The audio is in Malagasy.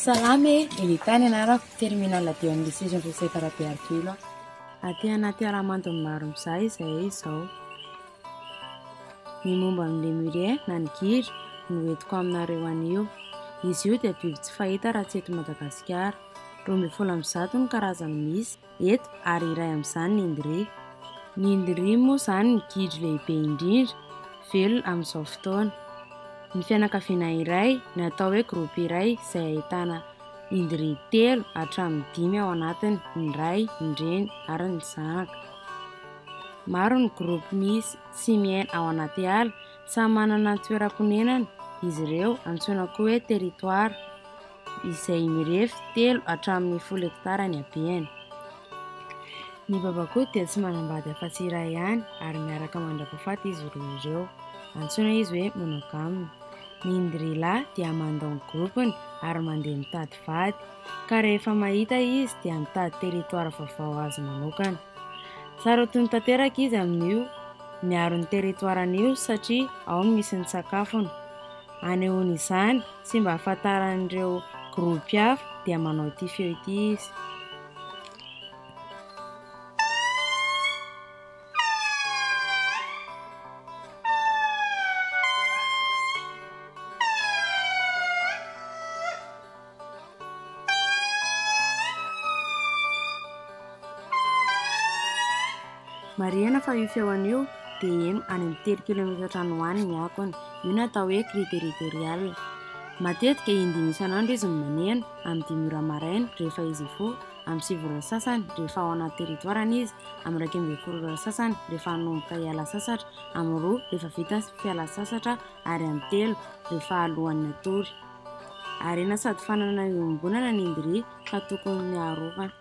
Salame, ilitany anarako terminal de lycée José Tarapiartulo. Aty anaty aramantony maro mizay izao. Ny momba amin'le muret na ny gidro no entiko aminareo anio. Izy io dia biby tsy fahita raha tsy eto Madagasikara. 12 ny karazany misy eto ary iray amin'izany ny indri. Ny indri moa izany ny gidro lehibe indrindra, velona amin'izao fotoana. Ny fianakaviana iray ny atao hoe groupe iray izay ahitana indri 3 hatramin'ny 5 ao anatiny, ny ray, ny reny ary ny zanaka. Maro ny groupe misy sy miaina ao anaty ala, samy manana ny toeram-ponenana izy ireo, antsoina koa hoe territoire, izay mirefy 3 hatramin'ny 10 hektara ny habeany. Ny babakoto dia tsy manambady afa-tsy iray ihany ary miaraka mandrapahafaty izy roa ireo, antsoina izy hoe monogame. Ny indri-lahy dia mandao ny groupiny ary mandeha mitady vady, ka rehefa mahita izy dia mitady territoire vaovao azy manokana. Sarotiny tanteraka izy amin'io, miaro ny territoire-an'io satria ao no misy ny sakafony. Anehoany izany sy mba ahafantaran'ireo groupe hafa dia manao ity feo ity izy. Marihana fa io feoan'io dia eno any amin'ny 3 km any ho any ny akony. Io no atao hoe cri territorial. Matetika indimy isan'andro izy no maneno, amin'ny 5 ora maraina rehefa izy fo, amin'ny 7 ora sasany rehefa ao anaty territoirany izy, amin'ny 12 ora sasany rehefa hanomboka hiala sasatra, amin'ny 2 rehefa vita fiala sasatra ary amin'ny 3 rehefa alohan'ny hatory. Harena sady fanana iombonana ny indri ka tokony harovana.